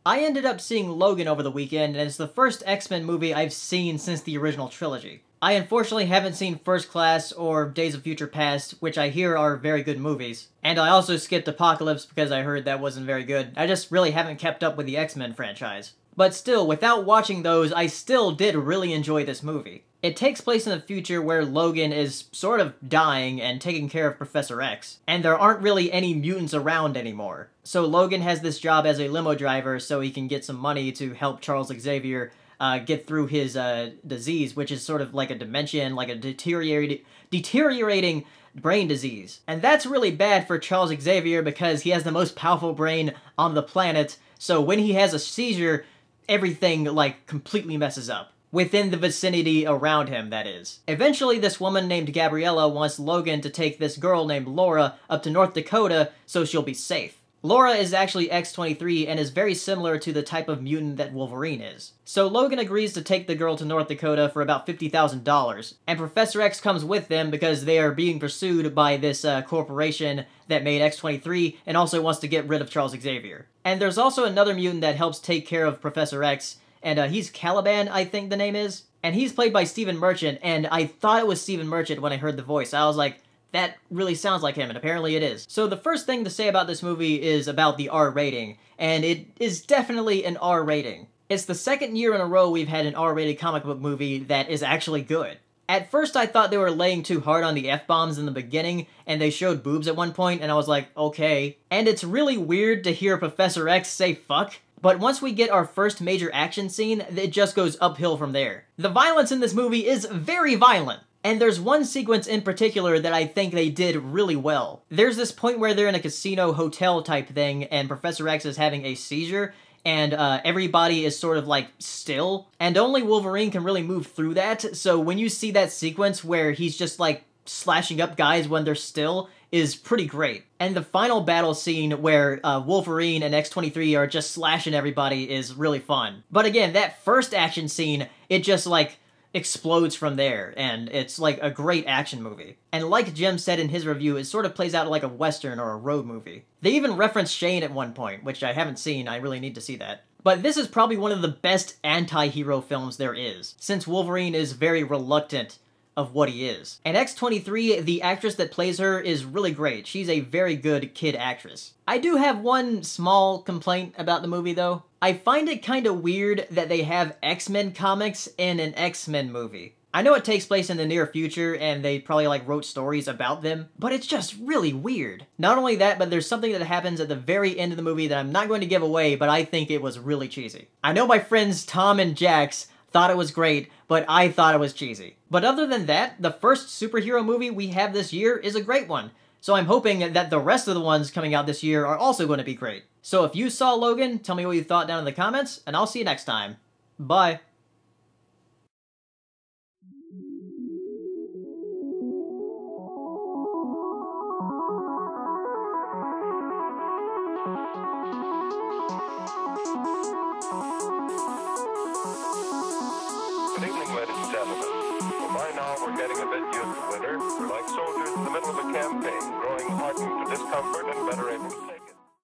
I ended up seeing Logan over the weekend, and it's the first X-Men movie I've seen since the original trilogy. I unfortunately haven't seen First Class or Days of Future Past, which I hear are very good movies. And I also skipped Apocalypse because I heard that wasn't very good. I just really haven't kept up with the X-Men franchise. But still, without watching those, I still did really enjoy this movie. It takes place in the future where Logan is sort of dying and taking care of Professor X, and there aren't really any mutants around anymore. So Logan has this job as a limo driver so he can get some money to help Charles Xavier get through his disease, which is sort of like a dementia, like a deteriorating brain disease. And that's really bad for Charles Xavier because he has the most powerful brain on the planet, so when he has a seizure, everything, like, completely messes up. Within the vicinity around him, that is. Eventually, this woman named Gabriella wants Logan to take this girl named Laura up to North Dakota so she'll be safe. Laura is actually X-23 and is very similar to the type of mutant that Wolverine is. So Logan agrees to take the girl to North Dakota for about $50,000, and Professor X comes with them because they are being pursued by this corporation that made X-23 and also wants to get rid of Charles Xavier. And there's also another mutant that helps take care of Professor X, and he's Caliban, I think the name is. And he's played by Stephen Merchant, and I thought it was Stephen Merchant when I heard the voice. I was like, that really sounds like him, and apparently it is. So the first thing to say about this movie is about the R rating, and it is definitely an R rating. It's the second year in a row we've had an R-rated comic book movie that is actually good. At first I thought they were laying too hard on the F-bombs in the beginning, and they showed boobs at one point, and I was like, okay. And it's really weird to hear Professor X say fuck. But once we get our first major action scene, it just goes uphill from there. The violence in this movie is very violent. And there's one sequence in particular that I think they did really well. There's this point where they're in a casino hotel type thing, and Professor X is having a seizure, and everybody is sort of like still, and only Wolverine can really move through that. So when you see that sequence where he's just like slashing up guys when they're still, is pretty great. And the final battle scene where Wolverine and X-23 are just slashing everybody is really fun. But again, that first action scene, it just like explodes from there, and it's like a great action movie. And like Jim said in his review, it sort of plays out like a western or a road movie. They even reference Shane at one point, which I haven't seen. I really need to see that. But this is probably one of the best anti-hero films there is, since Wolverine is very reluctant of what he is. And X-23, the actress that plays her, is really great. She's a very good kid actress. I do have one small complaint about the movie though. I find it kinda weird that they have X-Men comics in an X-Men movie. I know it takes place in the near future and they probably like wrote stories about them, but it's just really weird. Not only that, but there's something that happens at the very end of the movie that I'm not going to give away, but I think it was really cheesy. I know my friends Tom and Jax thought it was great, but I thought it was cheesy. But other than that, the first superhero movie we have this year is a great one. So I'm hoping that the rest of the ones coming out this year are also going to be great. So if you saw Logan, tell me what you thought down in the comments, and I'll see you next time. Bye. Good evening, ladies and gentlemen. Well, by now we're getting a bit used to winter. We're like soldiers in the middle of a campaign, growing hardened to discomfort and better able to take